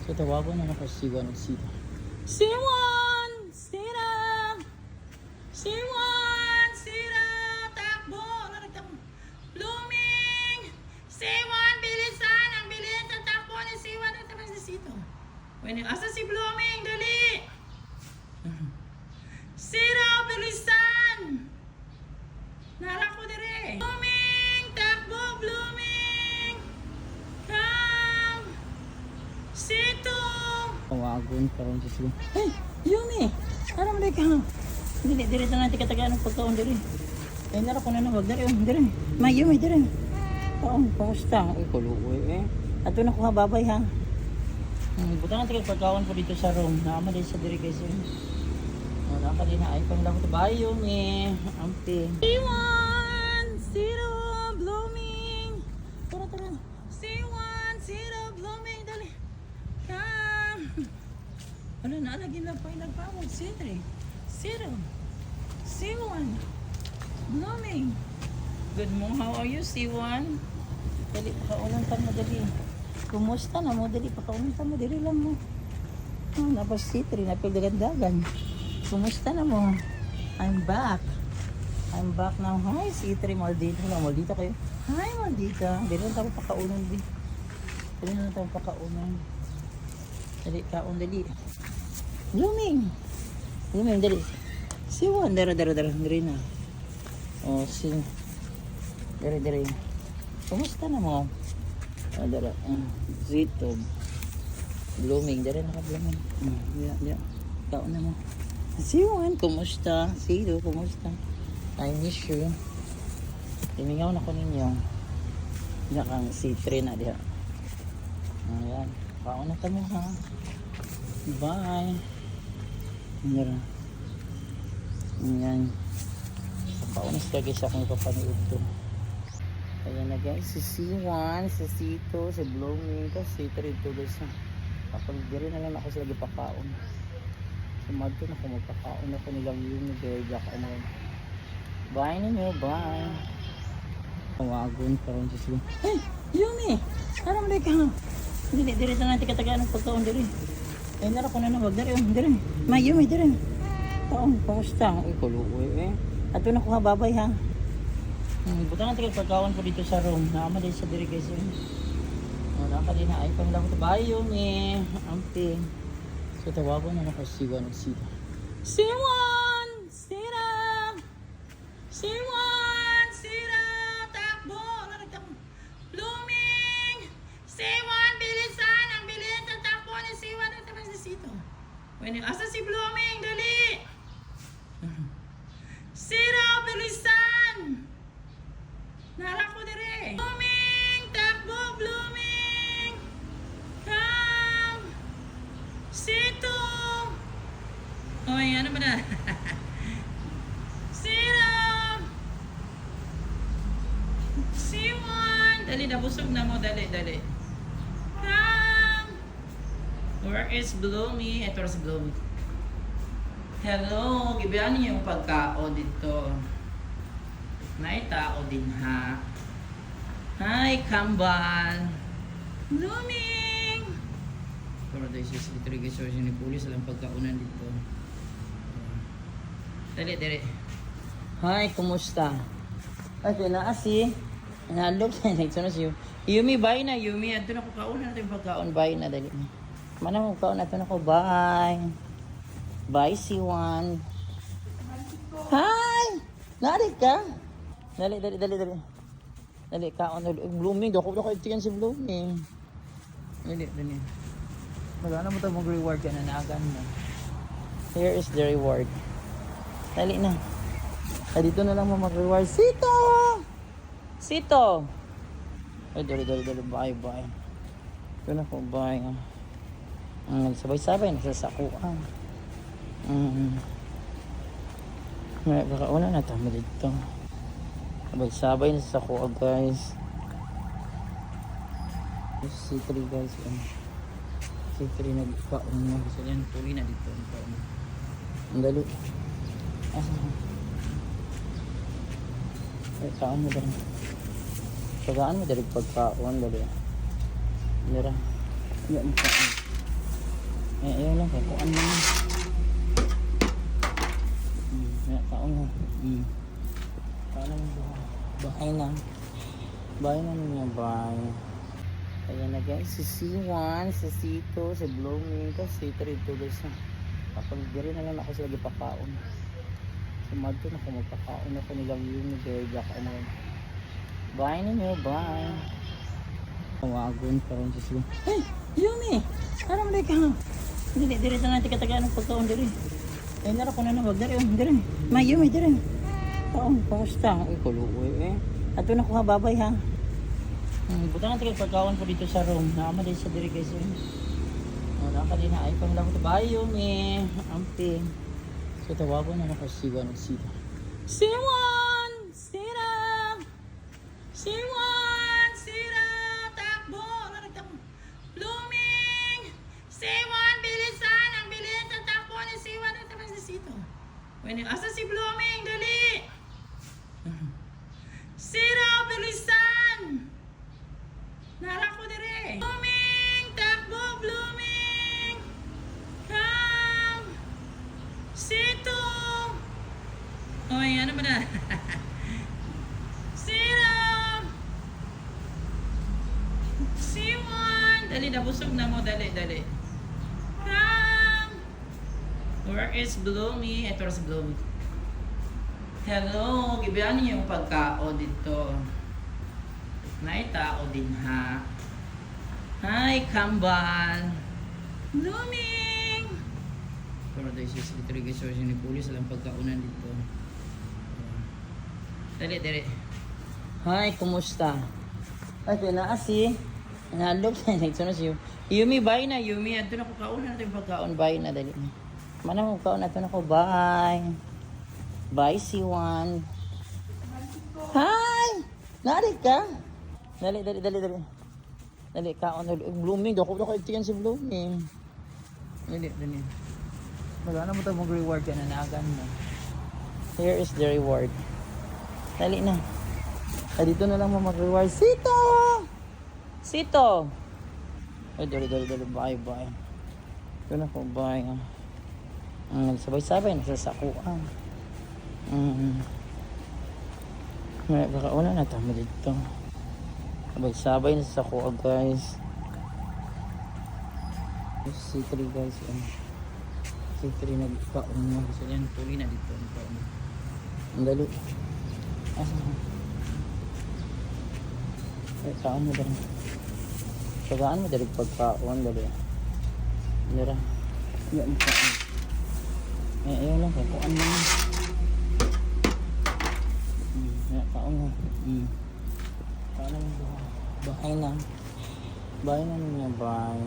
So tawagan na nakasiwa ng sita. Siwan! Sira! Siwan! Sira! Takbo! Takbo! Blooming! Siwan! Bilisan! Ang bilis! Ang takbo ni Siwan! Ang tapas ni Sito. Asa si Blooming? Dali! Sira! Bilisan! Nara ko dire! Blooming! Takbo! Blooming! Come! Sito! Tawagon pa rin siya. Hey! Yumi! Aram na ka! Dili, dili na natin katagaan ng pagkaon dili. Eh, nara ko na nawag. Dili, dili. May Yumi, dili. Oo, kamusta? Uy, kuluoy eh. Ato na ko nga babay ha. Buta natin pagkaon po dito sa room. Naama din sa diri guys. Wala ka din na ay pang lang ito. Bye Yumi! Ampi. C1! Zero! Blooming! Tara, tara. C1! Zero! Blooming! Dali! Come! Wala na, lagi lang pa nagpamag. C3. Zero. C1. Blooming. Good morning. How are you, C1? Dali, pakaunan ka mo, dali. Kumusta na mo, dali. Pakaunan ka mo, dali lang mo. Oh, napos C3, napildagan-dagan. Kumusta na mo? I'm back. I'm back now. Hi, C3. Maldita. Maldita kayo. Hi, Maldita. Dali lang tayo pakaunan, dali. Dali lang tayo pakaunan. Dali, kaon, dali. Blooming. Blooming, dali. C1, dara. Dali na. Oh, si. Dali. Kumusta na mo? Ah, dara. Zito. Blooming, dali na ka, Blooming. Yeah. Kaon na mo. C1, kumusta? Zito, kumusta? I miss you. Timingaw na ko ninyo. Diyan kang C3 na diya. Ayan. Kaon na ka mo ha. Bye. Dara. Ayan. Paunas ka guys akong ipapanood to. Ayan na guys. Si C1, si Sito, si Blooming, si C3 to guys. Kapag diri na lang ako sila gipakaon. Sumadto na ako magpakaon ako nilang yung nag-react ano. Bye ninyo, bye. Tawagon pa rin siya. Hey! Yumi! Aram na ka! Dili na natin katagaan ng pagkaon diri. Eh, nara ko na nawag. Diri. May Yumi, diri. Oo, kamusta? Uy, kuluoy eh. Ato na ko nga babay ha. Buta natin pagkaon po dito sa room. Naama din sa diri guys. Wala ka din na ay pang lang ito. Bye Yumi! Ampi. So tawagan na nakasiwa ng sita. C1! Sira! C1! Sira! Takbo! Takbo! Blooming! C1! Bilisan! Ang bilis! Ang takbo ni C1! Ang tapas ni Sito. Asa si Blooming? Dali! Sira! Bilisan! Nara ko dire! Blooming! Takbo! Blooming! Come! Sito! Oy, ano ba na? Sira! C1! Dali, nabusog na mo. Dali. Come! Where is Bloomy? Ito si Bloomy. Hello! Gibihan niyo yung pagkao dito. May tao din ha. Hi, Kambal! Blooming! Pero dahil siya sa litrigation ni Pulis alam pagkaunan dito. Dali. Hi, kumusta? Ay, pinaasi. Nalog na, nagsunod siya. Yumi, bye na, Yumi. Ito na ko kaunan natin pagkaon. Bye na, dali. Mana mo kaon natin ako, bye. Bye, C1. Hi! Narit ka? Dali. Dali, kaon. Blooming, dako itiyan si Blooming. Dali. Wala na mo ito mag-reward ka na naagan mo. Here is the reward. Dali na. Dito na lang mo mag-reward. Sito! Ay, dali. Bye. Ito na po, bye. Nagsabay-sabay, nagsasakuan. Baka una na tama dito. Sabay-sabay, nagsasakuan guys. C3 guys. C3 nagkaon mo. Gusto yan, tuwi na dito. Ang dali. Ay, kaon mo dali. Pagaan mo dali pagkaon. Dali. Dara. Yan mo kaon. Ayun lang, kukuan lang. Kaon na. Kaon na buhay. Bahay na. Bahay na niya, bahay. Ayan na guys, si C1, si Sito, si Blooming, kasi ito guys na. Kapag di rin na lang ako sila gipakaon. Sumadto na ako magpakaon ako nilang yun, kaya gakaon na yun. Bye ninyo, bye. Tawagon pa rin siya. Hey, Yumi! Parang malay ka. Dili na natin katagaan ng pagkaon dili. Eh, nara ko na wag dili. Dili. May Yumi, dili. Taon, kamusta? Uy, kuluoy eh. Ato na ko ha, babay ha. Buta natin pagkaon po dito sa room. Nakama din sa diri guys eh. Wala ka din na. Ay, pang lang ko ito. Bye Yumi. Amping. So, tawagon na ako siwa ng sila. Siwan! Sira! Siwan! Sira! Takbo! Takbo! Blooming! Siwan! Bilisan! Ang bilis ng takbo ni Siwan. Ito ba si Sito? Asa si Blooming? Dali! Sira! Bilisan! Nara ko dire! Blooming! Takbo! Blooming! Come! Sito! Oy, ano ba na? Sira! Siwan! Dali, nabusog na mo. Dali. Come! Where is Bloomy? Ito si Bloomy. Hello! Gibihan niyo yung pagkao dito. May tao din ha. Hi, Kambal! Blooming! Pero dahil siya sa dito guys, ni Pulis alam pagkaunan dito. Dali. Hi, kumusta? Ay, pinaasi. Nalog sa nagsunod siyo. Yumi, bye na, Yumi. Ito na ko kauna natin yung pagkaon. Bye na, dali. Mana mo kaon natin ako. Bye. Bye, C1. Hi! Narik ka? Dali. Dali, kaon. Blooming. Dako ito yan si Blooming. Dali. Wala na mo ito mag-reward ka na naagan mo. Here is the reward. Dali na. Ay, dito na lang mo mag-reward. Sito! Ay, dali. Bye. Ito na po, bye. Nagsabay-sabay, nagsasakuan. Kakauna na tama dito. Sabay-sabay, nagsasakuan, guys. C3, guys. C3 nagkaon mo. Kasi yan, tuloy na dito. Ang dali. Ay, kaon mo dali. Sagaan mo dali pagkaon dali. Dara. Yan mo kaon. Ayun lang, kukuan mo. Kaon mo. Kaon mo. Bahay na. Bahay na niya, bahay.